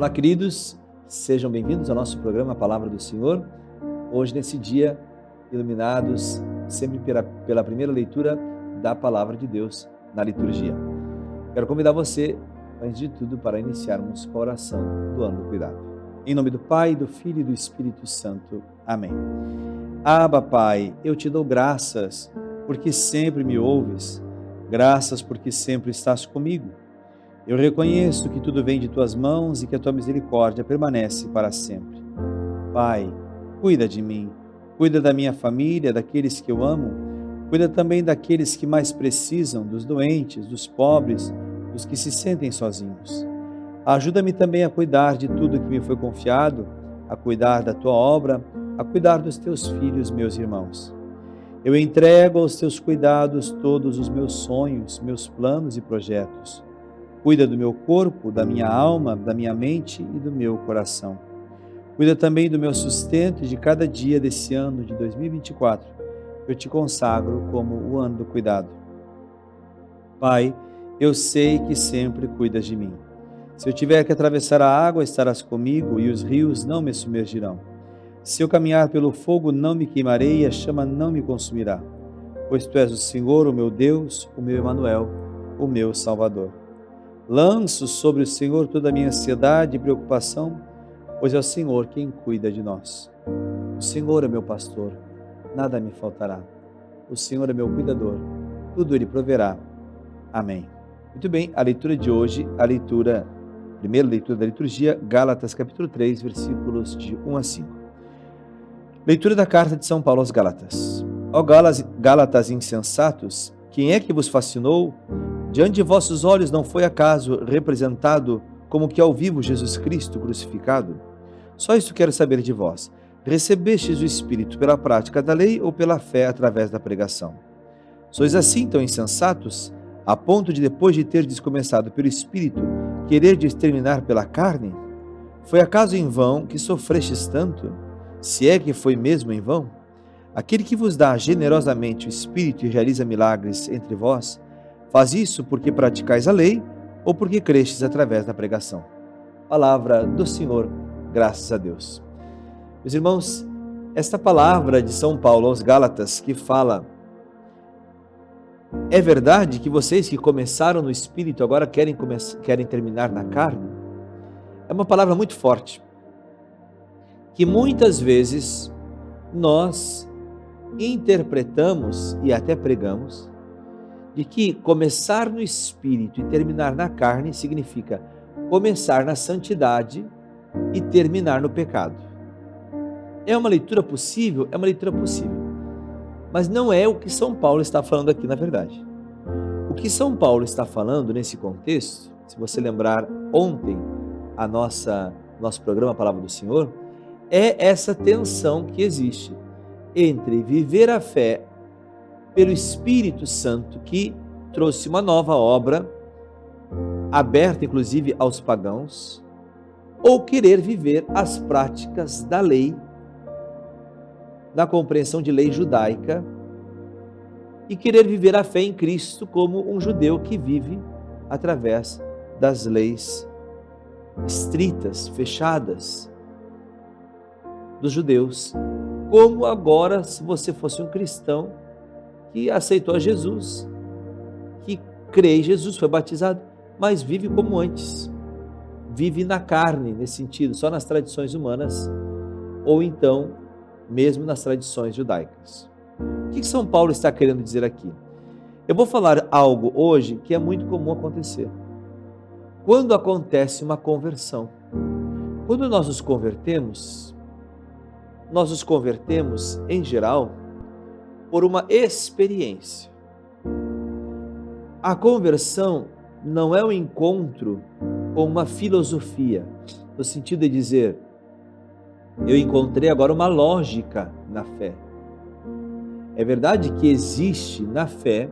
Olá, queridos, sejam bem-vindos ao nosso programa A Palavra do Senhor. Hoje, nesse dia, iluminados sempre pela primeira leitura da Palavra de Deus na liturgia. Quero convidar você, antes de tudo, para iniciarmos com a oração do ano do cuidado. Em nome do Pai, do Filho e do Espírito Santo. Amém. Abba, Pai, eu te dou graças porque sempre me ouves, graças porque sempre estás comigo. Eu reconheço que tudo vem de tuas mãos e que a tua misericórdia permanece para sempre. Pai, cuida de mim, cuida da minha família, daqueles que eu amo, cuida também daqueles que mais precisam, dos doentes, dos pobres, dos que se sentem sozinhos. Ajuda-me também a cuidar de tudo que me foi confiado, a cuidar da tua obra, a cuidar dos teus filhos, meus irmãos. Eu entrego aos teus cuidados todos os meus sonhos, meus planos e projetos. Cuida do meu corpo, da minha alma, da minha mente e do meu coração. Cuida também do meu sustento e de cada dia desse ano de 2024. Eu te consagro como o ano do cuidado. Pai, eu sei que sempre cuidas de mim. Se eu tiver que atravessar a água, estarás comigo e os rios não me submergirão. Se eu caminhar pelo fogo, não me queimarei e a chama não me consumirá. Pois tu és o Senhor, o meu Deus, o meu Emanuel, o meu Salvador. Lanço sobre o Senhor toda a minha ansiedade e preocupação, pois é o Senhor quem cuida de nós. O Senhor é meu pastor, nada me faltará. O Senhor é meu cuidador, tudo Ele proverá. Amém. Muito bem, a leitura de hoje, primeira leitura da liturgia, Gálatas capítulo 3, versículos de 1 a 5. Leitura da carta de São Paulo aos Gálatas. Ó Gálatas insensatos, quem é que vos fascinou? Diante de vossos olhos não foi acaso representado como que ao vivo Jesus Cristo crucificado? Só isso quero saber de vós. Recebestes o Espírito pela prática da lei ou pela fé através da pregação? Sois assim tão insensatos, a ponto de depois de terdes começado pelo Espírito, quererdes terminar pela carne? Foi acaso em vão que sofrestes tanto? Se é que foi mesmo em vão? Aquele que vos dá generosamente o Espírito e realiza milagres entre vós, faz isso porque praticais a lei ou porque crestes através da pregação? Palavra do Senhor, graças a Deus. Meus irmãos, esta palavra de São Paulo aos Gálatas que fala: é verdade que vocês que começaram no Espírito agora querem terminar na carne? É uma palavra muito forte, que muitas vezes nós interpretamos e até pregamos, de que começar no Espírito e terminar na carne significa começar na santidade e terminar no pecado. É uma leitura possível? É uma leitura possível. Mas não é o que São Paulo está falando aqui, na verdade. O que São Paulo está falando nesse contexto, se você lembrar ontem nosso programa A Palavra do Senhor, é essa tensão que existe entre viver a fé pelo Espírito Santo, que trouxe uma nova obra, aberta inclusive aos pagãos, ou querer viver as práticas da lei, na compreensão de lei judaica, e querer viver a fé em Cristo como um judeu que vive através das leis estritas, fechadas dos judeus, como agora se você fosse um cristão que aceitou a Jesus, que crê em Jesus, foi batizado, mas vive como antes, vive na carne, nesse sentido, só nas tradições humanas, ou então, mesmo nas tradições judaicas. O que São Paulo está querendo dizer aqui? Eu vou falar algo hoje que é muito comum acontecer. Quando acontece uma conversão, quando nós nos convertemos em geral, por uma experiência. A conversão não é um encontro com uma filosofia, no sentido de dizer, eu encontrei agora uma lógica na fé. É verdade que existe na fé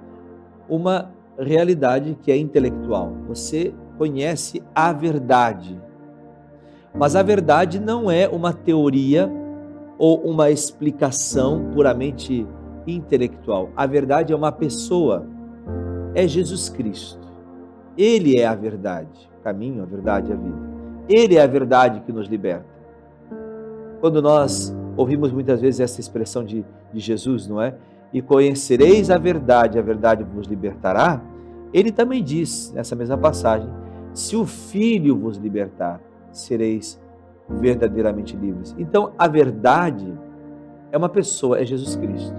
uma realidade que é intelectual. Você conhece a verdade, mas a verdade não é uma teoria ou uma explicação puramente intelectual. A verdade é uma pessoa, é Jesus Cristo. Ele é a verdade, o caminho, a verdade e a vida. Ele é a verdade que nos liberta. Quando nós ouvimos muitas vezes essa expressão de Jesus, não é? E conhecereis a verdade vos libertará. Ele também diz, nessa mesma passagem, se o Filho vos libertar, sereis verdadeiramente livres. Então, a verdade é uma pessoa, é Jesus Cristo.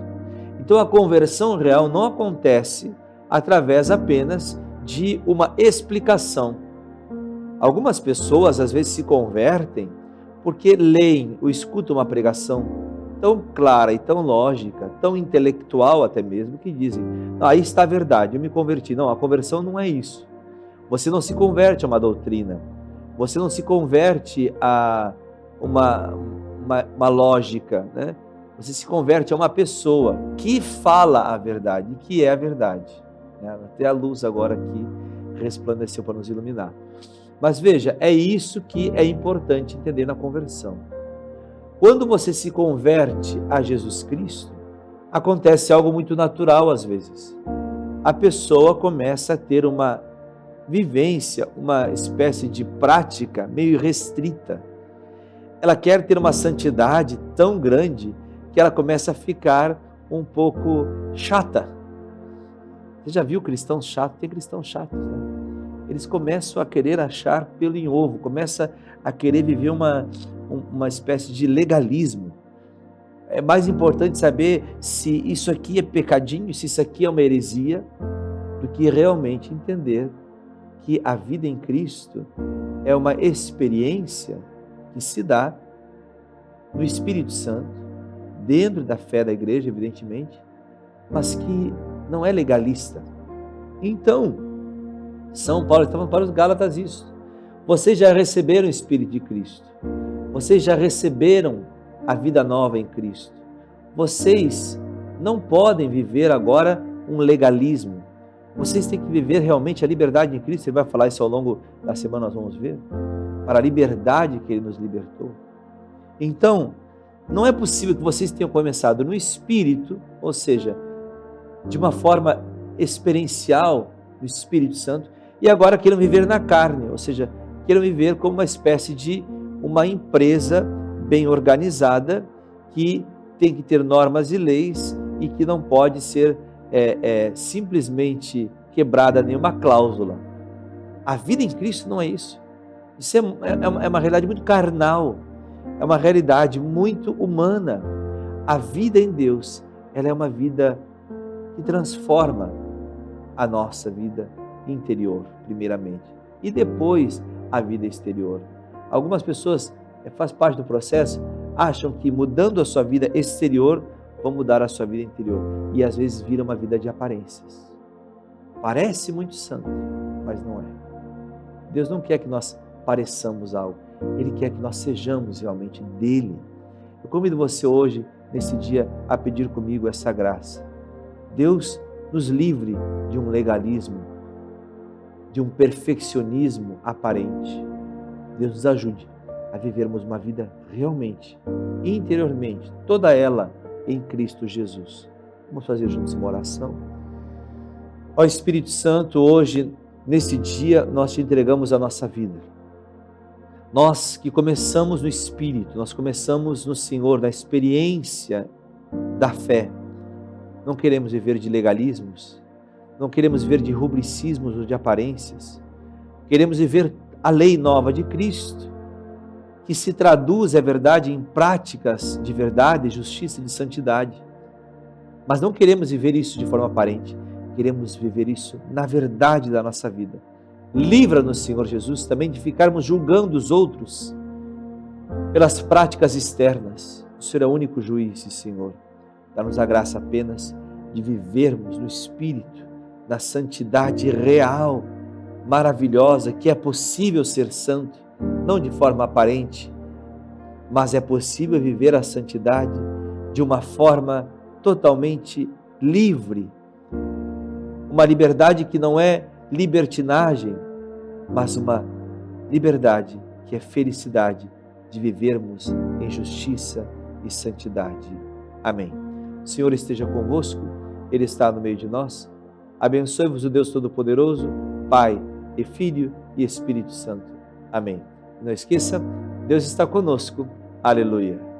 Então, a conversão real não acontece através apenas de uma explicação. Algumas pessoas, às vezes, se convertem porque leem ou escutam uma pregação tão clara e tão lógica, tão intelectual até mesmo, que dizem, aí está a verdade, eu me converti. Não, a conversão não é isso. Você não se converte a uma doutrina, você não se converte a uma lógica, né? Você se converte a uma pessoa que fala a verdade, que é a verdade. Até a luz agora aqui resplandeceu para nos iluminar. Mas veja, é isso que é importante entender na conversão. Quando você se converte a Jesus Cristo, acontece algo muito natural às vezes. A pessoa começa a ter uma vivência, uma espécie de prática meio restrita. Ela quer ter uma santidade tão grande que ela começa a ficar um pouco chata. Você já viu cristãos chatos? Tem cristãos chatos, né? Eles começam a querer achar pelo em ovo, começam a querer viver uma espécie de legalismo. É mais importante saber se isso aqui é pecadinho, se isso aqui é uma heresia, do que realmente entender que a vida em Cristo é uma experiência que se dá no Espírito Santo, dentro da fé da igreja, evidentemente, mas que não é legalista. Então, São Paulo está falando para os Gálatas isso. Vocês já receberam o Espírito de Cristo. Vocês já receberam a vida nova em Cristo. Vocês não podem viver agora um legalismo. Vocês têm que viver realmente a liberdade em Cristo. Ele vai falar isso ao longo da semana, nós vamos ver. Para a liberdade que Ele nos libertou. Então, não é possível que vocês tenham começado no Espírito, ou seja, de uma forma experiencial no Espírito Santo, e agora queiram viver na carne, ou seja, queiram viver como uma espécie de uma empresa bem organizada, que tem que ter normas e leis e que não pode ser simplesmente quebrada nenhuma cláusula. A vida em Cristo não é isso. Isso é uma realidade muito carnal, é uma realidade muito humana. A vida em Deus, ela é uma vida que transforma a nossa vida interior, primeiramente, e depois a vida exterior. Algumas pessoas, faz parte do processo, acham que mudando a sua vida exterior, vão mudar a sua vida interior, e às vezes vira uma vida de aparências. Parece muito santo, mas não é. Deus não quer que nós pareçamos algo, Ele quer que nós sejamos realmente dEle. Eu convido você hoje, nesse dia, a pedir comigo essa graça. Deus nos livre de um legalismo, de um perfeccionismo aparente. Deus nos ajude a vivermos uma vida realmente, interiormente, toda ela em Cristo Jesus. Vamos fazer juntos uma oração. Ó Espírito Santo, hoje, nesse dia, nós te entregamos a nossa vida. Nós que começamos no Espírito, nós começamos no Senhor, na experiência da fé. Não queremos viver de legalismos, não queremos viver de rubricismos ou de aparências. Queremos viver a lei nova de Cristo, que se traduz, é verdade, em práticas de verdade, justiça e de santidade. Mas não queremos viver isso de forma aparente, queremos viver isso na verdade da nossa vida. Livra-nos, Senhor Jesus, também de ficarmos julgando os outros pelas práticas externas. O Senhor é o único juiz, Senhor. Dá-nos a graça apenas de vivermos no Espírito, na santidade real, maravilhosa, que é possível ser santo, não de forma aparente, mas é possível viver a santidade de uma forma totalmente livre. Uma liberdade que não é libertinagem, mas uma liberdade que é felicidade de vivermos em justiça e santidade. Amém. O Senhor esteja convosco, Ele está no meio de nós. Abençoe-vos o Deus Todo-Poderoso, Pai e Filho e Espírito Santo. Amém. Não esqueça, Deus está conosco. Aleluia.